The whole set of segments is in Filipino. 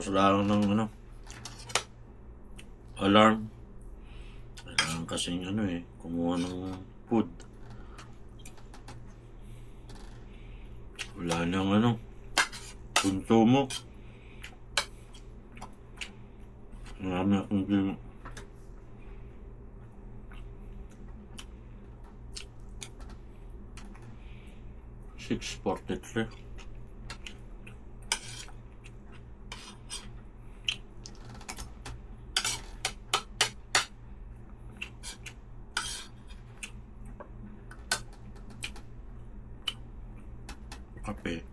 Kakatapos lang ng alarm. Kailangan kasing kumuha ng food. Wala nang konsumo. Marami akong din 6:43. Kape.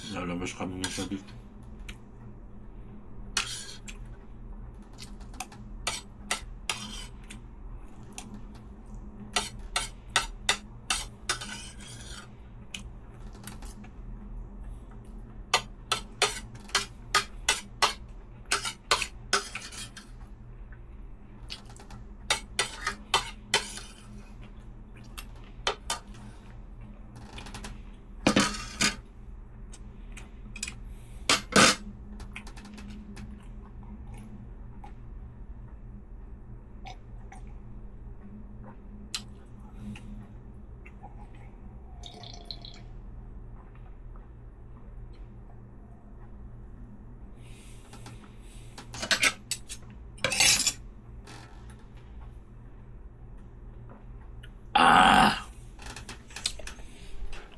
Lalabas kami ng sabi.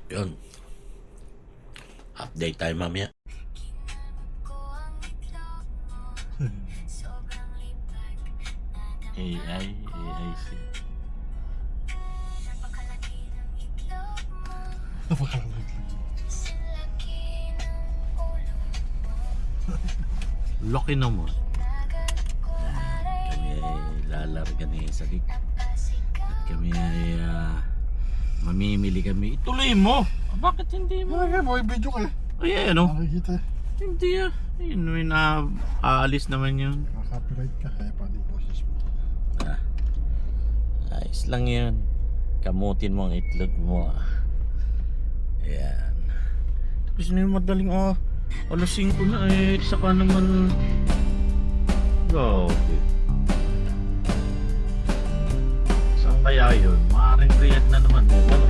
Yun. Update tayo mamaya. AIC. Laki naman. Kami ay lalarga ni Sadik. At kami ay mamimili kami. Ituloy mo! Bakit hindi mo? Ay, may video ka eh. Ay, Nakikita eh. Hindi Ayun, may aalis naman yun. Copyright ka kaya pa di boses mo. Ayos lang yun. Kamutin mo ang itlog mo. Ayan. Tapos na yung madaling alas 5 na saka naman grabe. Saan kaya yun? Maaaring create na naman. Wala.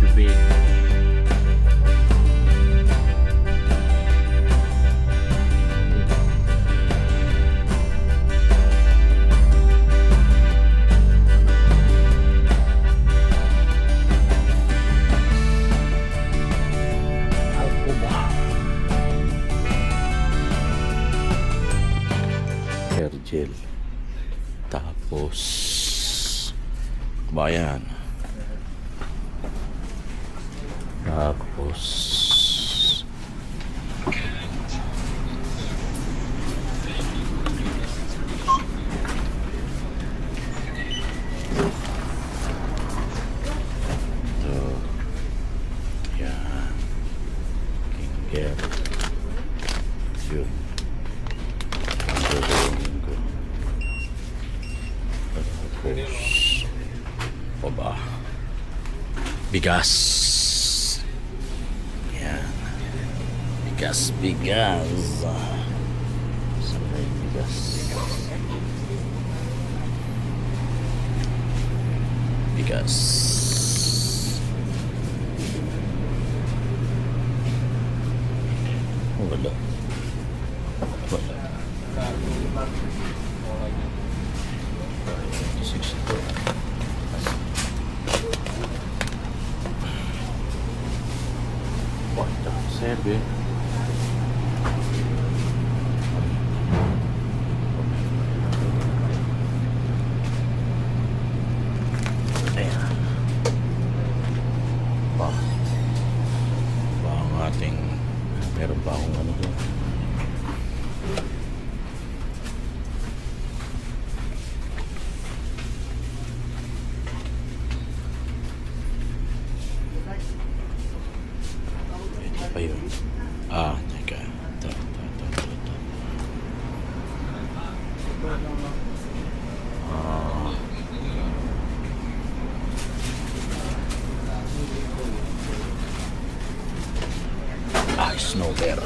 Tubig. Gel. Tapos bayan. Tapos yan. Kinger. Yun. Ba? Bigas. Yan. Bigas. Sabay bigas. Bigas. Wala. Serve. Ayan. Ba ang ating meron pa akong doon. Ayun. Teka. Snowbear.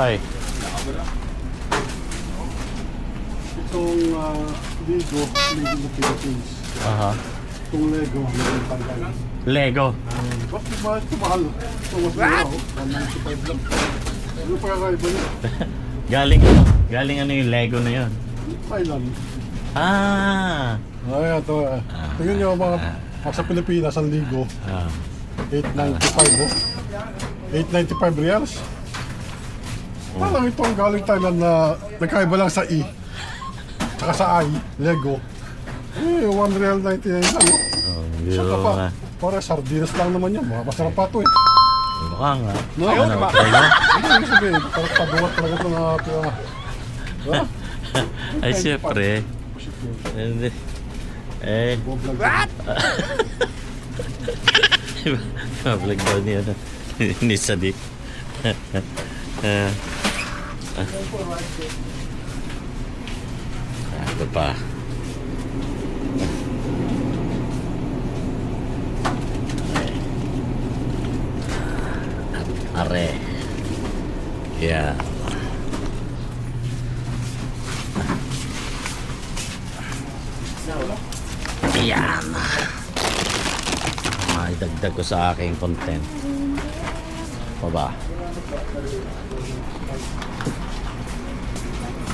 Ay, Itong Lego na Philippines. aha. Itong Lego, Lego Pangkalan. Lego. Bakit ba ito mahal? Ito mas mura oh. 195 lang. Ano pa kakaiba niya? Galing ano yung Lego na yun? Thailand. Ah. Ay, ito. Tingnan nyo mga sa Pilipinas, ang Lego. Ah. 895 oh. 895 reals. Parang ito ang galing Thailand na nagkaiba lang sa E. Tsaka sa I, Lego. Eh, 1 real 99 lang oh. Oh, Saka pa, nga. para sardinas lang naman yan. Mga masarap pa ito eh. Mukha nga. No? Ano, try mo? Hindi sabihin, parang pabuhat talaga ito na pila. Ha? Ay, siyempre. Hindi. Eh. What? Vlog daw niya na. Ni Sadik. Ano pa? Are. Yeah. Ayan. Maidagdag ko sa aking content. Baba.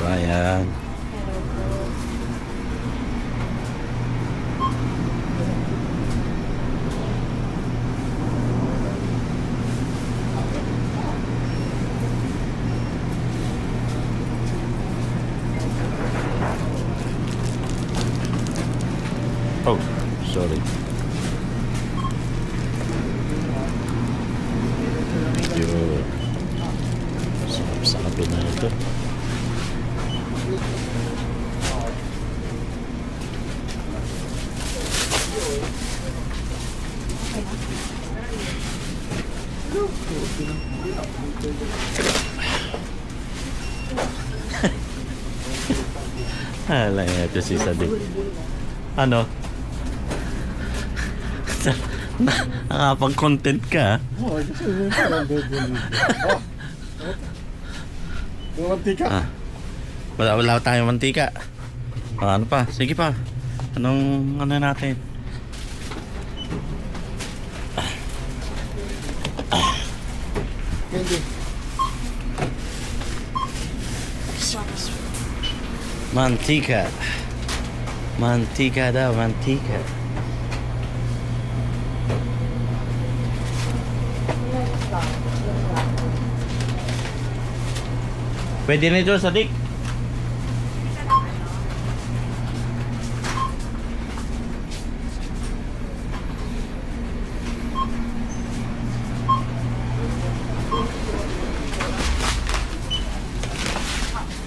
Ayan. Oh, sorry. Yun. Sarap-sarap na ito. Hala nga ito si Sadik. Ano? Nakapag-content ka? Oh, kasi yun parang Lego Lego. Oh. Yung mantika. Ah. Wala tayong mantika. Ah, ano pa? Sige pa. Anong ano natin? Hindi. Mantika. Mantika daw, mantika. Pwede na ito, Sadik.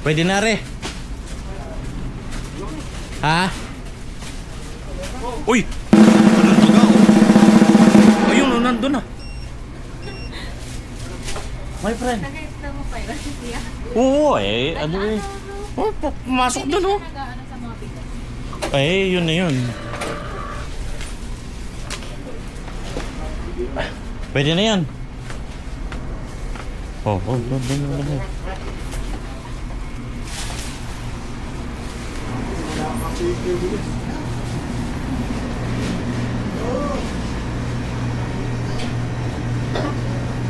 Pwede na re. Ha? Uy! Anong tuga oh? Ayun, oh, nandun na. My friend. Nag-extra mo pa yun, siya. Oo, eh. Ano eh. Oh, pumasok doon, oh. Nag-ano sa mga bigas. Eh, yun na yun. Pwede na yan. Oh.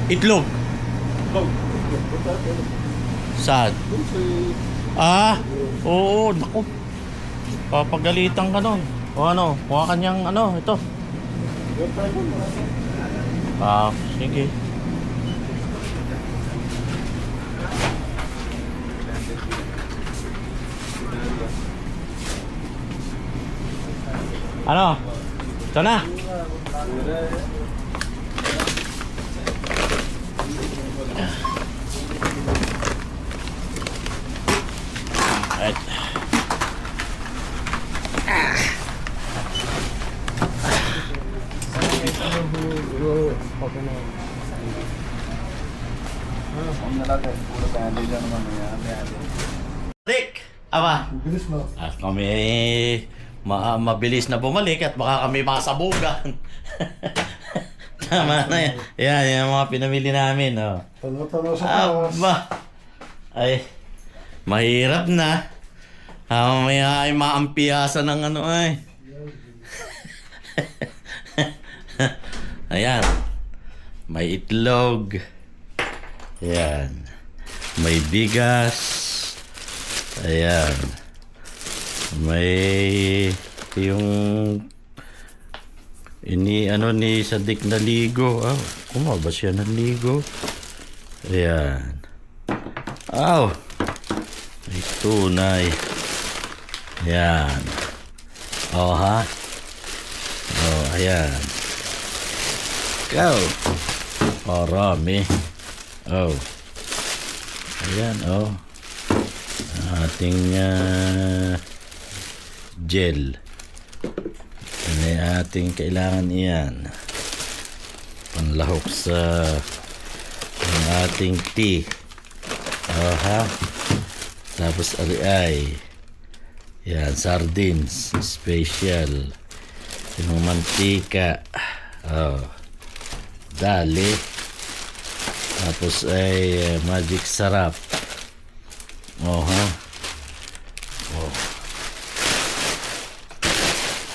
Itlog. Saan? Ah, oo, naku. Papagalitan ka nun. O ano, kuha kanyang ano, ito. Ah, sige. Ano? Ito na. Right. Dik! Aba! Bilis na. Kami mabilis na bumalik at baka kami masabugan. Tama na yan. Yan, yan ang mga pinamili namin. Oh. Tanaw-tanaw sa taas. Aba. Ay, mahirap na. May ay maampiyasan ng ano ay. Ayan. May itlog. Ayan. May bigas. Ayan. May yung ni Sadik na ligo. Oh, kumaba siya ng ligo. Ayan. Aw. May tunay. Ayan. Oh, ha? Oh, ayan. Go. Marami. Oh. Ayan, oh. Ating gel. May ating kailangan iyan. Panlahok sa ang ating tea. Oh, ha? Tapos ay. Yan, sardines. Special. Yung mantika. Oh. Dali. Tapos ay magic sarap. Oh, ha? Oh.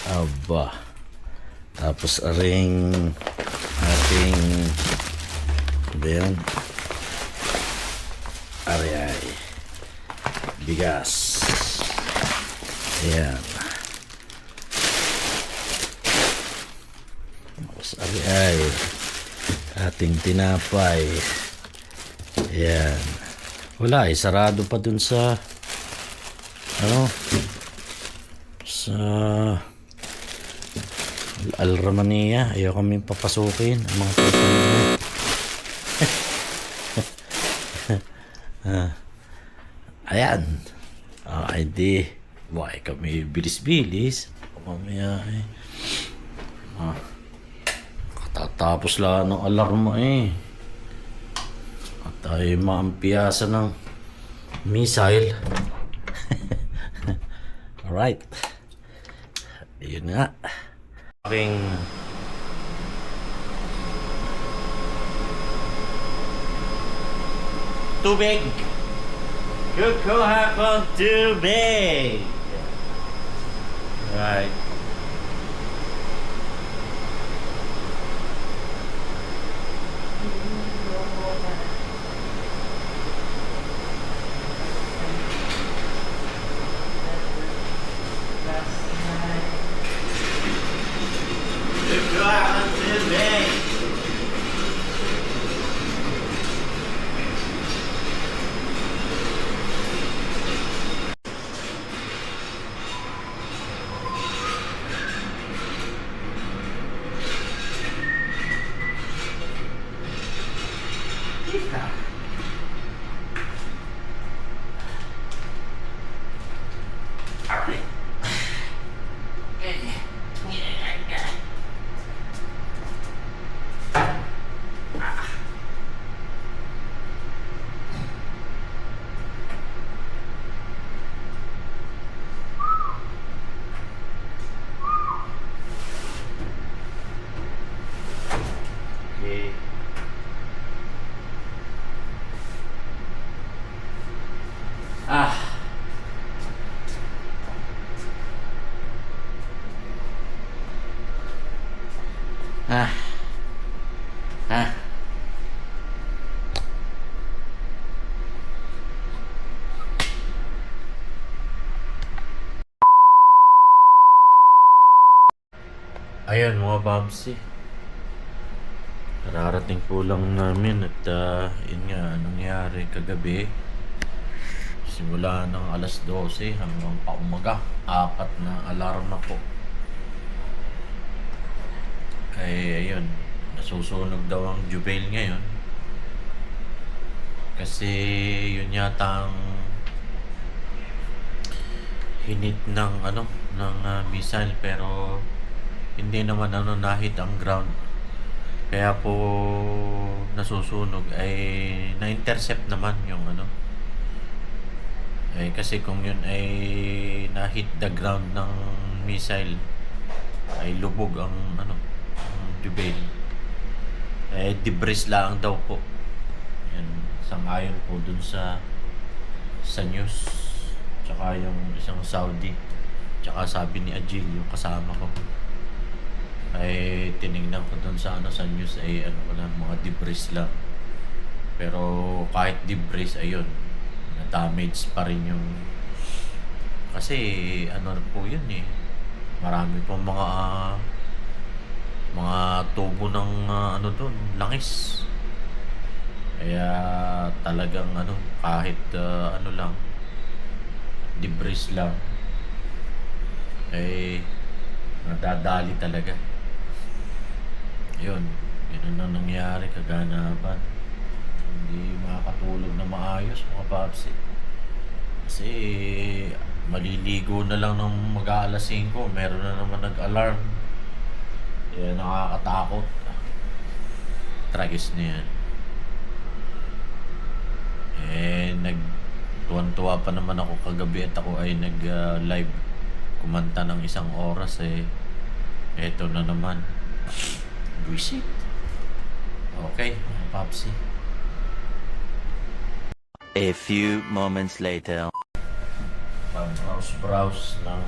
Aba. Tapos aring ating ba yan? Aray. Bigas. Ayan. Tapos aray. Ating tinapay. Ayan. Wala eh. Sarado pa dun sa sa Al-Ramania. Ayaw kami papasukin ang mga personal. Ayan. Ay di. Why kami bilis-bilis. Mamaya eh. Katatapos lang ng alarma eh. At ay maampiyasan ng missile. Alright. Ayun nga. Aking tubig. Kukuha kong tubig. Right. Kukuha kong tubig. Okay. Ayan mga Babsi. Kararating po lang namin at yun nga, nangyari kagabi. Simula ng alas 12 hanggang paumaga. 4 na alarm na po. Ay ayun, nasusunog daw ang Jubail ngayon. Kasi yun yata ang hinit ng missile pero hindi naman nahit ang ground. Kaya po nasusunog ay na-intercept naman yung kasi kung yun ay na-hit the ground ng missile ay lubog ang ang Jubail. Debris lang daw po. Yan, sangayon po dun sa news. Tsaka yung isang Saudi. Tsaka sabi ni Ajil, yung kasama ko, ay tinignan ko dun sa sa news ay wala, mga debris lang. Pero kahit debris, ayun, na-damage pa rin yung, kasi po yun marami pang mga tubo ng doon, langis. Kaya talagang kahit lang, debris lang, nadadali talaga. Yun ang nangyari, kaganapan. Hindi makakatulog na maayos, mga papsi. Kasi maliligo na lang ng mag-aalas 5, meron na naman nag-alarm. Kaya nakakatakot. Tragis na yan. Nagtuwan-tuwa pa naman ako kagabi at ako ay nag-live kumanta ng 1 oras. Eto na naman. Visit. Okay, mga papsi. A few moments later. Browse ng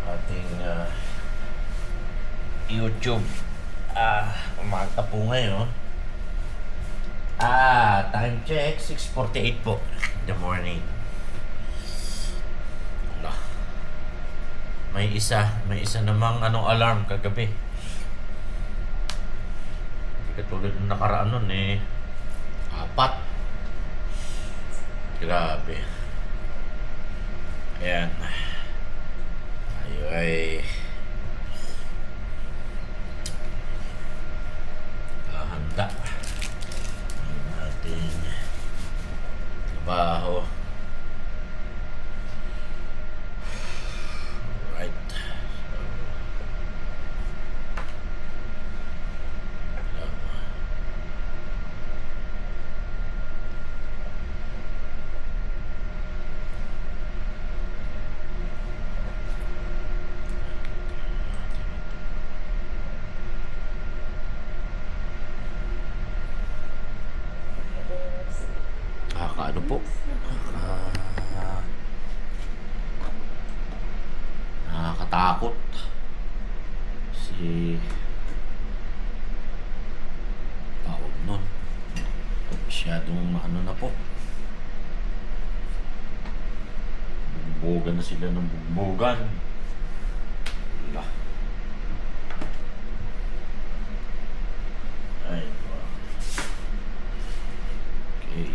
ating YouTube. Umaga po ngayon. Time check, 6:48 po in the morning. Allah. May isa namang alarm kagabi. Hindi katulad ng nakaraan nun 4. Grabe. Ayan. Tayo ay handa ang ating trabaho. Alright. Ano po? Nakakatakot. Tawag nun. Masyadong na po. Bugbogan na sila ng bugbogan. Wala. Ay, okay.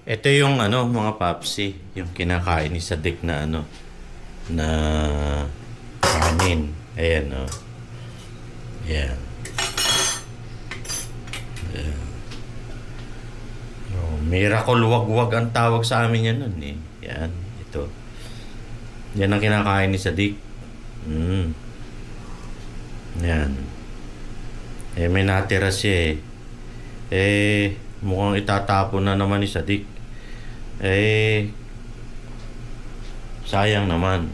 Ito yung mga papsi, yung kinakain ni Sadik na na kanin. Ayan Ayan. Ayan. Miracle wag-wag ang tawag sa amin yan nun Yan, ito. Yan ang kinakain ni Sadik. Yan. May natira siya mukhang itatapon na naman ni Sadik. Sayang naman.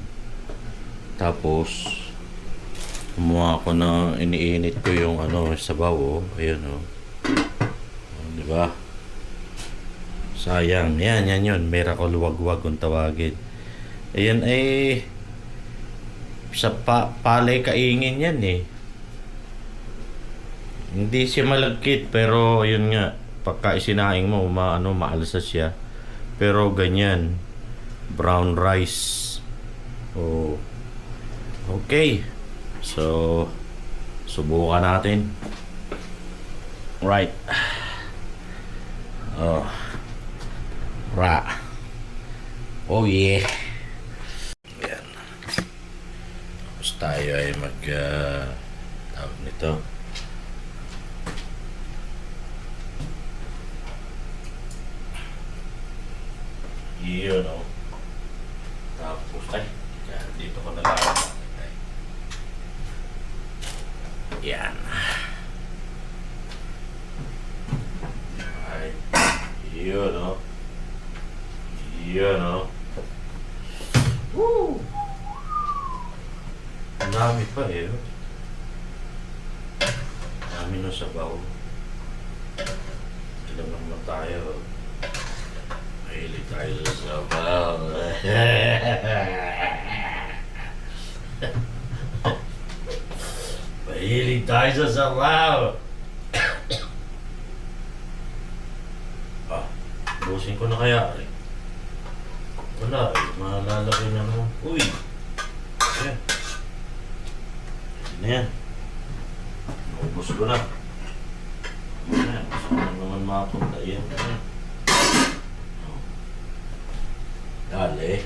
Tapos kumuha ako na iniinit ko yung sabaw ayun di ba? Sayang. Yan yun. Miracle wag-wag kung tawagin. Ayan sa palay kaingin yan Hindi siya malagkit pero yun nga, pagka isinaing mo maalsa siya. Pero ganyan, brown rice. Okay. So subukan natin. Right. Oh yeah. Yan. Tapos tayo ay tawag nito. Yun, oh. Tapos, ay, dito ko nalala. Yan. Ay, yun, oh. Yun, oh. Woo! Ang dami pa eh. Oh. Dami na sabaw. Alam naman tayo. Mahilig tayo sa sabaw. Mahilig tayo sa sabaw. Busin ko na kaya eh. Wala eh. Malalaki na naman. Uy! Ayan. Ayan na yan. Naubos ko na. Ayan. Saan naman makapunta? Ayan. Ayan. Dali.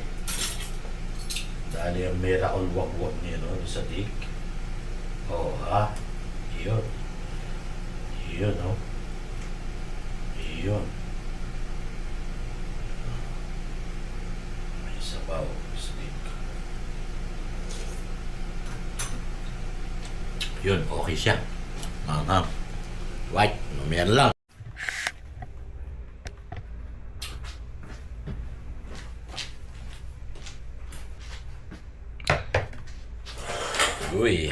Dali ang miracle wag-wag niya no, sa dik. Oh ha. Iyon. Iyon no. Iyon. May sabaw. Stick. Yun, okay siya. Manghang. White. Mamaya lang. Uy.